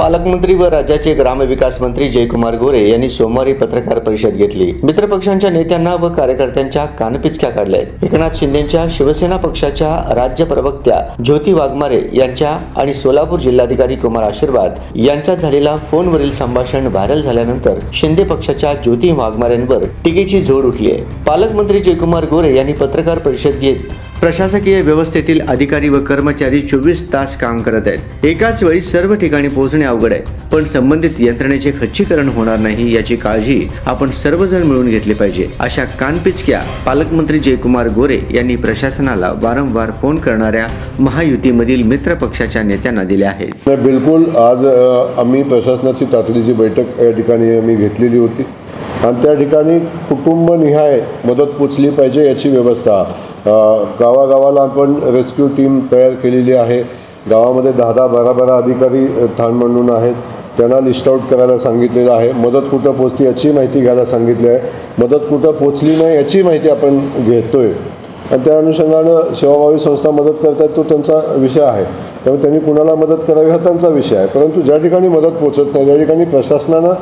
पालकमंत्री व राज्याचे ग्रामविकास मंत्री जयकुमार गोरे यांनी सोमवारी पत्रकार परिषद घेतली। मित्रपक्षांच्या नेत्यांना व कार्यकर्त्यांच्या कानपिचक्या काढल्या। एकनाथ शिंदेंच्या शिवसेना पक्षाच्या राज्य प्रवक्त्या ज्योती वाघमारे यांच्या आणि सोलापूर जिल्हाधिकारी कुमार आशीर्वाद यांच्यात झालेला फोनवरील संभाषण व्हायरल झाल्यानंतर शिंदे पक्षाच्या ज्योती वाघमारेंवर टीकेची झोड उठली आहे। पालकमंत्री जयकुमार गोरे यांनी पत्रकार परिषद घेत प्रशासकीय व्यवस्थेतील अधिकारी व कर्मचारी 24 तास काम करत आहेत। एकाच वेळी सर्व ठिकाणी पोहोचणे अवघड आहे, पण संबंधित यंत्रणेचे खच्चीकरण होणार नाही याची काळजी आपण सर्वजण मिळून घेतली पाहिजे, अशा कानपिचक्या पालकमंत्री जयकुमार गोरे यांनी प्रशासनाला वारंवार फोन करणाऱ्या महायुतीमधील मित्र पक्षाच्या नेत्यांना दिल्या आहेत। बिलकुल आज आम्ही प्रशासनाची तातडीची बैठक या ठिकाणी आम्ही घेतलेली होती आणि त्या ठिकाणी कुटुंबनिहाय मदत पोचली पाहिजे याची व्यवस्था गावागावाला आपण रेस्क्यू टीम तयार केलेली आहे। गावामध्ये 10-12 अधिकारी ठाण मांडून आहेत, त्यांना लिस्ट आउट करायला सांगितलेलं आहे। मदत कुठं पोचली याची माहिती घ्यायला सांगितली आहे, मदत कुठं पोचली नाही याची माहिती आपण घेतोय आणि त्या अनुषंगानं सेवाभावी संस्था मदत करतात तो त्यांचा विषय आहे, त्यामुळे त्यांनी कुणाला मदत करावी हा त्यांचा विषय आहे। परंतु ज्या ठिकाणी मदत पोचत नाही त्या ठिकाणी प्रशासनानं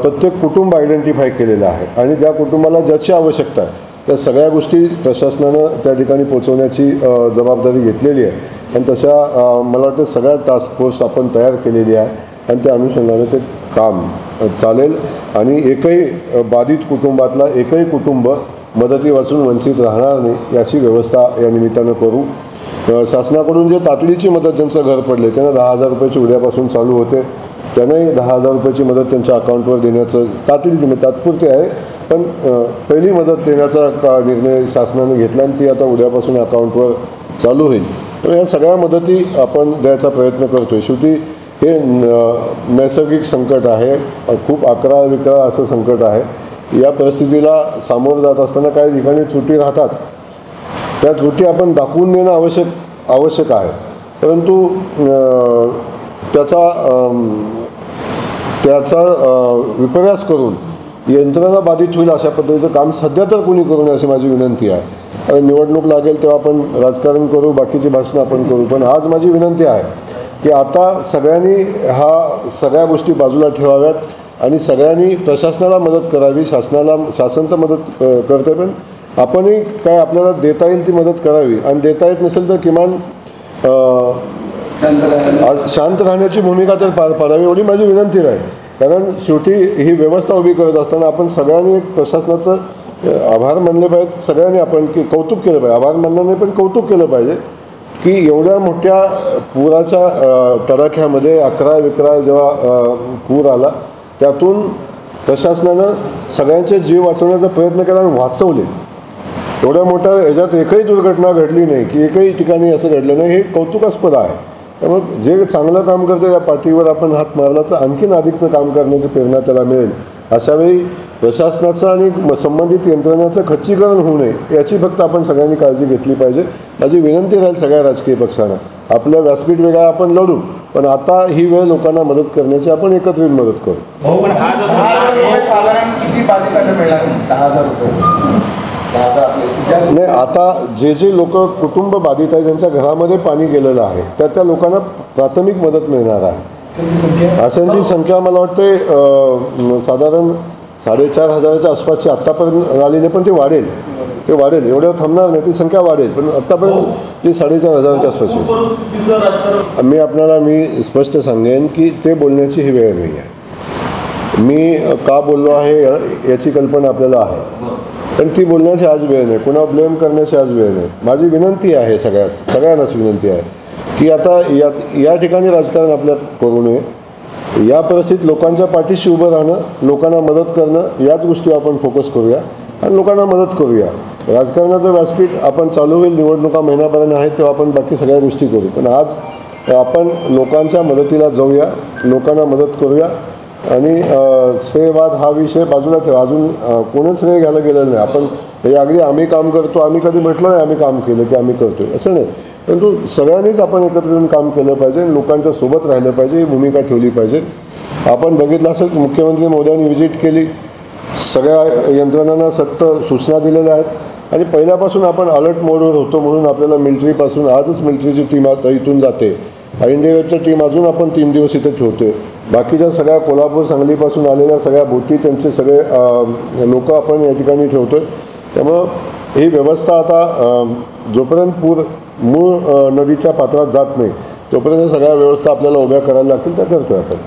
प्रत्येक कुटुंब आयडेंटिफाय केलेलं आहे आणि ज्या कुटुंबाला ज्याची आवश्यकता आहे त्या सगळ्या गोष्टी प्रशासनानं त्या ठिकाणी पोहोचवण्याची जबाबदारी घेतलेली आहे आणि तशा मला वाटतं सगळ्या टास्क फोर्स आपण तयार केलेली आहे आणि त्या अनुषंगाने ते काम चालेल आणि एकही बाधित कुटुंबातला एकही कुटुंब मदतीपासून वंचित राहणार नाही याची व्यवस्था या निमित्तानं करू। शासनाकडून जे तातडीची मदत ज्यांचं घर पडले त्यांना 10,000 रुपयाची उद्यापासून चालू होते, त्यांनाही 10,000 रुपयाची मदत त्यांच्या अकाउंटवर देण्याचं तातडीची तात्पुरते आहे, पण पहिली मदत देण्याचा निर्णय शासनाने घेतला आणि ती आता उद्यापासून अकाउंटवर चालू होईल। तर या सगळ्या मदती आपण द्यायचा प्रयत्न करतोय। शेवटी हे नैसर्गिक संकट आहे, खूप अकरा-विकरा असं संकट आहे। या परिस्थितीला सामोरं जात असताना काही ठिकाणी त्रुटी राहतात, त्या त्रुटी आपण दाखवून देणं आवश्यक आहे, परंतु त्याचा विपर्यास करून यंत्रणा बाधित होईल अशा पद्धतीचं काम सध्या तर कोणी करू नये अशी माझी विनंती आहे। निवडणूक लागेल तेव्हा आपण राजकारण करू, बाकीची भाषणं आपण करू, पण आज माझी विनंती आहे की आता सगळ्यांनी सगळ्या गोष्टी बाजूला ठेवाव्यात आणि सगळ्यांनी प्रशासनाला मदत करावी। शासन तर मदत करते, पण आपणही काय आपल्याला देता येईल ती मदत करावी आणि देता येत नसेल तर किमान शांत राहण्याची भूमिका तर पार पाडावी एवढी माझी विनंती आहे। कारण शेवटी ही व्यवस्था उभी करत असताना आपण सगळ्यांनी एक प्रशासनाचं आभार मानले पाहिजेत, सगळ्यांनी आपण की कौतुक केलं पाहिजे, आभार मानलं नाही पण कौतुक केलं पाहिजे की एवढ्या मोठ्या पुराच्या तडाख्यामध्ये 11-11 जेव्हा पूर आला त्यातून प्रशासनानं सगळ्यांचे जीव वाचवण्याचा प्रयत्न केला आणि वाचवले। एवढ्या मोठ्या ह्याच्यात एकही दुर्घटना घडली नाही की एकही ठिकाणी असं घडलं नाही, हे कौतुकास्पद आहे। त्यामुळे जे चांगलं काम करते त्या पाठीवर आपण हात मारला तर आणखीन अधिकचं काम करण्याची प्रेरणा त्याला मिळेल। अशावेळी प्रशासनाचं आणि संबंधित यंत्रणेचं खच्चीकरण होऊ नये याची फक्त आपण सगळ्यांनी काळजी घेतली पाहिजे। माझी विनंती राहील सगळ्या राजकीय पक्षांना, आपल्या व्यासपीठ वेगळा आपण लढू, पण आता ही वेळ लोकांना मदत करण्याची आपण एकत्रित मदत करू। नाही, आता जे लोक कुटुंब बाधित आहे ज्यांच्या घरामध्ये पाणी गेलेलं आहे त्या लोकांना प्राथमिक मदत मिळणार आहे। अशांची संख्या मला वाटते साधारण 4,500च्या आसपासची आत्तापर्यंत आलेली, पण ते वाढेल एवढ्या थांबणार नाही, ती संख्या वाढेल, पण आत्तापर्यंत ती 4,500च्या आसपासची। मी स्पष्ट सांगेन की ते बोलण्याची ही वेळ नाही आहे। मी का बोललो आहे याची कल्पना आपल्याला आहे, पण ती बोलण्याची आज वेळ नाही, कुणा ब्लेम करण्याची आज वेळ नाही। माझी विनंती आहे सगळ्यांनाच विनंती आहे की आता या ठिकाणी राजकारण आपल्यात करू नये, या परिस्थितीत लोकांच्या पाठीशी उभं राहणं, लोकांना मदत करणं याच गोष्टी आपण फोकस करूया आणि लोकांना मदत करूया। राजकारणाचं व्यासपीठ आपण चालू होईल, निवडणुका महिनाभराने आहेत तेव्हा आपण बाकी सगळ्या गोष्टी करू, पण आज आपण लोकांच्या मदतीला जाऊया, लोकांना मदत करूया आणि श्रेयवाद हा विषय बाजूला ठेवा। अजून कोणीच श्रेय घ्यायला गेलेलं नाही। आपण हे अगदी आम्ही काम करतो, आम्ही कधी म्हटलं नाही आम्ही काम केलं की आम्ही करतोय असं नाही, परंतु सगळ्यांनीच आपण एकत्र येऊन काम केलं पाहिजे, लोकांच्या सोबत राहिलं पाहिजे, ही भूमिका ठेवली पाहिजे। आपण बघितलं असेल मुख्यमंत्री महोदयांनी व्हिजिट केली, सगळ्या यंत्रणांना सक्त सूचना दिलेल्या आहेत आणि पहिल्यापासून आपण अलर्ट मोडवर होतो म्हणून आपल्याला मिलिटरीपासून आजच मिलिटरीची टीम आता इथून जाते इंडियाची टीम अजून आपण 3 दिवस इथे ठेवतोय. बाकीच्या सगळ्या कोल्हापूर सांगलीपासून आलेल्या सगळ्या बोटी त्यांचे सगळे लोक आपण या ठिकाणी ठेवतोय. त्यामुळं ही व्यवस्था आता जोपर्यंत मूळ नदीच्या पात्रात जात नाही तोपर्यंत सगळ्या व्यवस्था आपल्याला उभ्या करायला लागतील, त्या करतोय आपण.